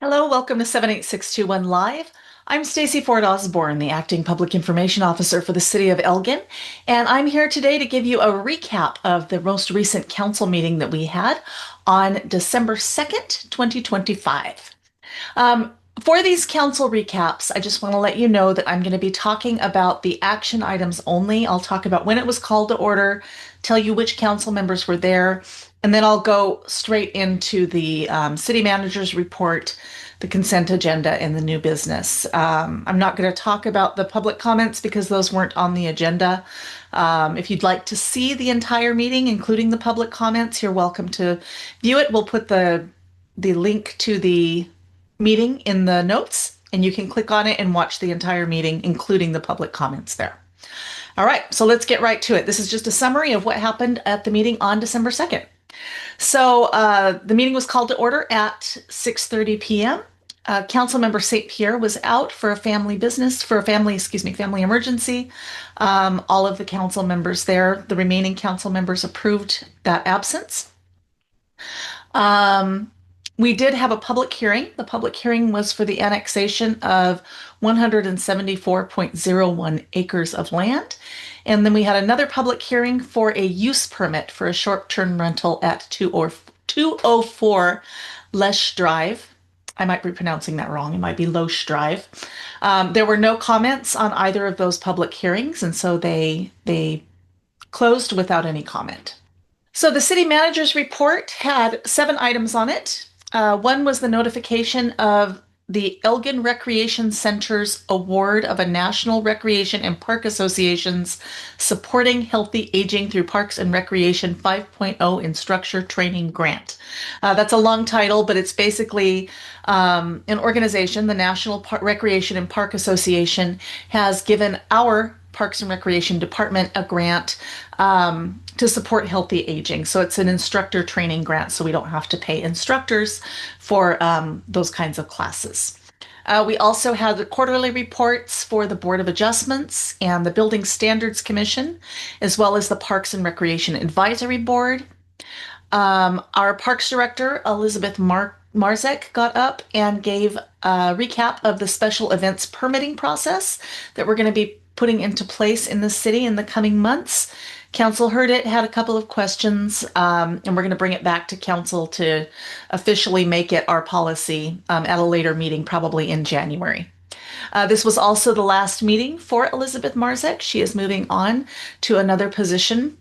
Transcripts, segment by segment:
Hello, welcome to 78621 Live. I'm Stacey Ford Osborne, the Acting Public Information Officer for the City of Elgin, and I'm here today to give you a recap of the most recent council meeting that we had on December 2nd, 2025. For these council recaps, I just want to let you know that I'm going to be talking about the action items only. I'll talk about when it was called to order, tell you which council members were there, and then I'll go straight into the city manager's report, the consent agenda, and the new business. I'm not going to talk about the public comments because those weren't on the agenda. If you'd like to see the entire meeting, including the public comments, you're welcome to view it. We'll put the link to the meeting in the notes, and you can click on it and watch the entire meeting, including the public comments there. All right, so let's get right to it. This is just a summary of what happened at the meeting on December 2nd. So the meeting was called to order at 6:30 p.m. Councilmember St. Pierre was out for a family emergency. All of the council members there, the remaining council members approved that absence. We did have a public hearing. The public hearing was for the annexation of 174.01 acres of land. And then we had another public hearing for a use permit for a short-term rental at 204 Lesh Drive. I might be pronouncing that wrong. It might be Loesch Drive. There were no comments on either of those public hearings, and so they closed without any comment. So the city manager's report had 7 items on it. One was the notification of the Elgin Recreation Center's award of a National Recreation and Park Association's Supporting Healthy Aging Through Parks and Recreation 5.0 Instructor Training Grant. That's a long title, but it's basically an organization, the National Recreation and Park Association, has given our Parks and Recreation Department a grant to support healthy aging. So it's an instructor training grant, so we don't have to pay instructors for those kinds of classes. We also had the quarterly reports for the Board of Adjustments and the Building Standards Commission, as well as the Parks and Recreation Advisory Board. Our Parks Director, Elizabeth Marzek, got up and gave a recap of the special events permitting process that we're going to be putting into place in the city in the coming months. Council heard it, had a couple of questions, and we're going to bring it back to council to officially make it our policy at a later meeting, probably in January. This was also the last meeting for Elizabeth Marzek. She is moving on to another position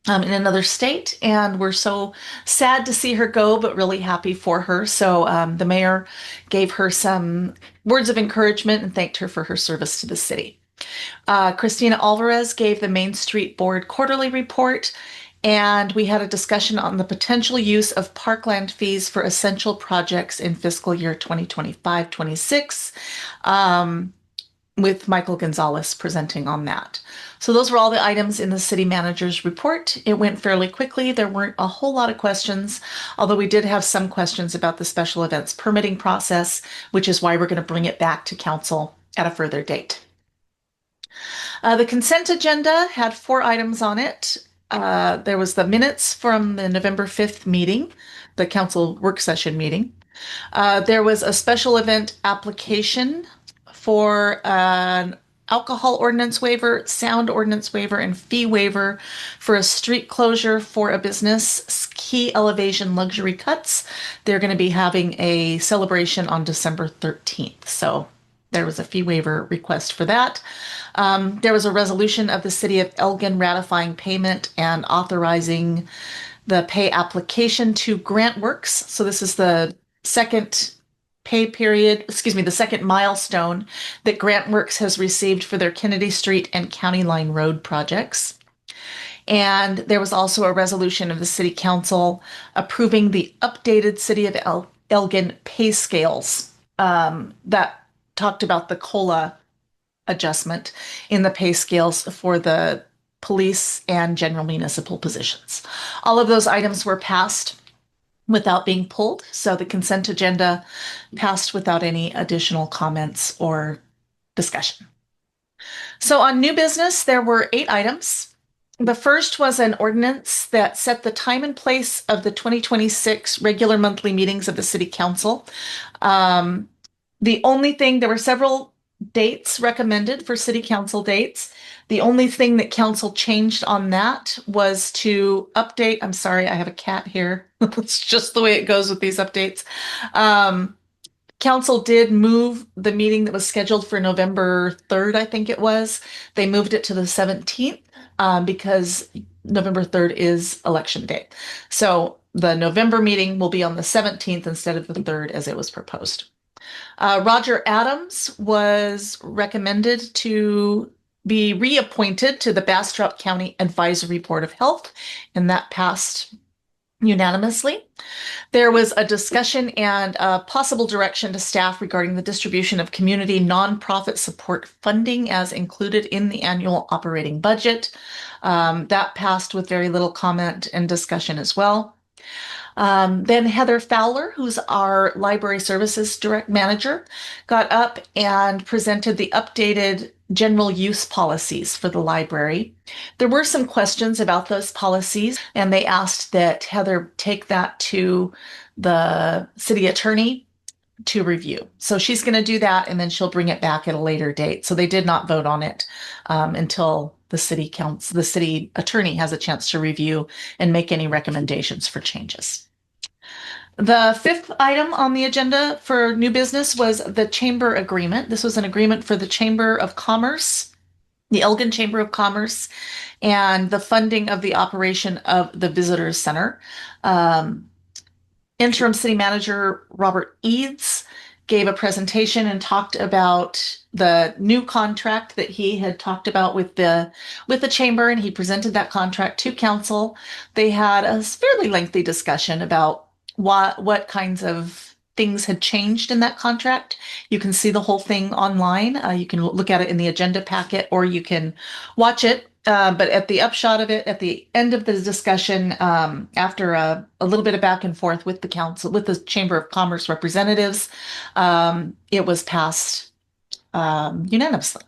in another state, and we're so sad to see her go, but really happy for her. So the mayor gave her some words of encouragement and thanked her for her service to the city. Christina Alvarez gave the Main Street Board quarterly report, and we had a discussion on the potential use of parkland fees for essential projects in fiscal year 2025-26, with Michael Gonzalez presenting on that. So those were all the items in the city manager's report. It went fairly quickly. There weren't a whole lot of questions, although we did have some questions about the special events permitting process, which is why we're going to bring it back to council at a further date. The consent agenda had 4 items on it. There was the minutes from the November 5th meeting, the council work session meeting. There was a special event application for an alcohol ordinance waiver, sound ordinance waiver, and fee waiver for a street closure for a business, Key Elevation Luxury Cuts. They're going to be having a celebration on December 13th. So there was a fee waiver request for that. There was a resolution of the City of Elgin ratifying payment and authorizing the pay application to GrantWorks. So this is the second the second milestone that GrantWorks has received for their Kennedy Street and County Line Road projects. And there was also a resolution of the City Council approving the updated City of Elgin pay scales that talked about the COLA adjustment in the pay scales for the police and general municipal positions. All of those items were passed without being pulled, so the consent agenda passed without any additional comments or discussion. So on new business, there were 8 items. The first was an ordinance that set the time and place of the 2026 regular monthly meetings of the city council. Um, the only thing, there were several dates recommended for city council dates. The only thing that council changed on that was to update. I'm sorry, I have a cat here. It's just the way it goes with these updates. Um, Council did move the meeting that was scheduled for November 3rd, I think it was. They moved it to the 17th because November 3rd is election day. So the November meeting will be on the 17th instead of the 3rd as it was proposed. Roger Adams was recommended to be reappointed to the Bastrop County Advisory Board of Health, and that passed unanimously. There was a discussion and a possible direction to staff regarding the distribution of community nonprofit support funding as included in the annual operating budget. That passed with very little comment and discussion as well. Then Heather Fowler, who's our library services direct manager, got up and presented the updated general use policies for the library. There were some questions about those policies, and they asked that Heather take that to the city attorney to review. So she's going to do that, and then she'll bring it back at a later date. So they did not vote on it until the city attorney has a chance to review and make any recommendations for changes. The fifth item on the agenda for new business was the chamber agreement. This was an agreement for the Chamber of Commerce, the Elgin Chamber of Commerce, and the funding of the operation of the Visitors Center. Interim City Manager Robert Eads gave a presentation and talked about the new contract that he had talked about with the chamber, and he presented that contract to council. They had a fairly lengthy discussion about what kinds of things had changed in that contract. You can see the whole thing online. You can look at it in the agenda packet, or you can watch it. But at the upshot of it, at the end of the discussion, after a little bit of back and forth with the council, with the Chamber of Commerce representatives, it was passed unanimously.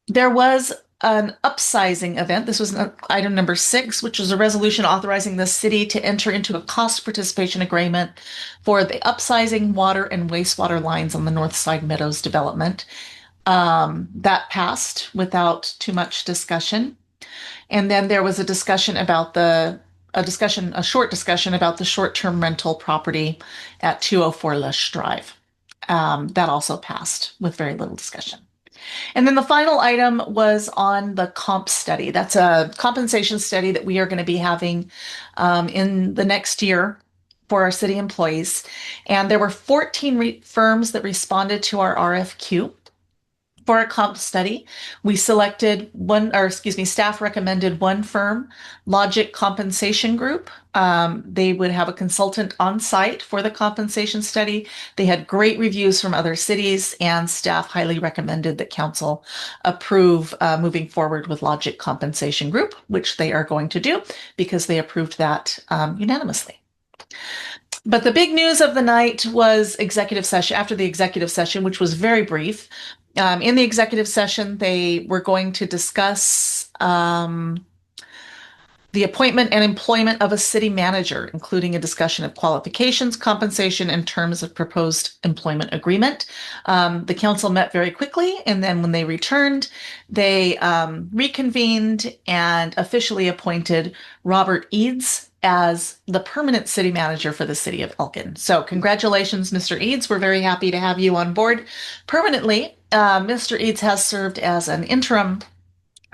There was an upsizing event. This was item number 6, which was a resolution authorizing the city to enter into a cost participation agreement for the upsizing water and wastewater lines on the North Side Meadows development. That passed without too much discussion. And then there was a discussion about a short discussion about the short-term rental property at 204 Lush Drive. That also passed with very little discussion. And then the final item was on the comp study. That's a compensation study that we are going to be having in the next year for our city employees. And there were 14 firms that responded to our RFQ. For a comp study, we selected staff recommended one firm, Logic Compensation Group. They would have a consultant on site for the compensation study. They had great reviews from other cities, and staff highly recommended that council approve moving forward with Logic Compensation Group, which they are going to do because they approved that unanimously. But the big news of the night was executive session. After the executive session, which was very brief, in the executive session, they were going to discuss the appointment and employment of a city manager, including a discussion of qualifications, compensation, and terms of proposed employment agreement. The council met very quickly, and then when they returned, they reconvened and officially appointed Robert Eads as the permanent city manager for the city of Elgin. So congratulations, Mr. Eads. We're very happy to have you on board permanently. Mr. Eads has served as an interim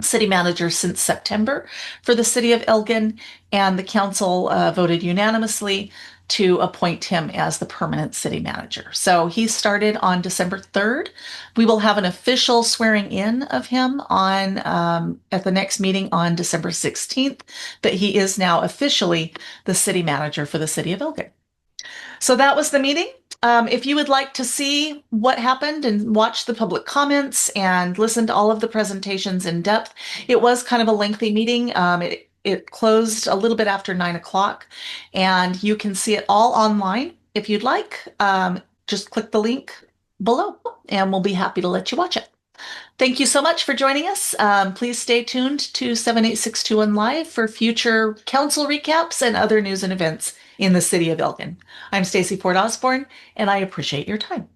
city manager since September for the city of Elgin, and the council voted unanimously to appoint him as the permanent city manager. So he started on December 3rd. We will have an official swearing in of him on at the next meeting on December 16th, but he is now officially the city manager for the city of Elgin. So that was the meeting. If you would like to see what happened and watch the public comments and listen to all of the presentations in depth, it was kind of a lengthy meeting. It closed a little bit after 9 o'clock, and you can see it all online. If you'd like, just click the link below and we'll be happy to let you watch it. Thank you so much for joining us. Please stay tuned to 78621 Live for future council recaps and other news and events in the City of Elgin. I'm Stacey Ford Osborne, and I appreciate your time.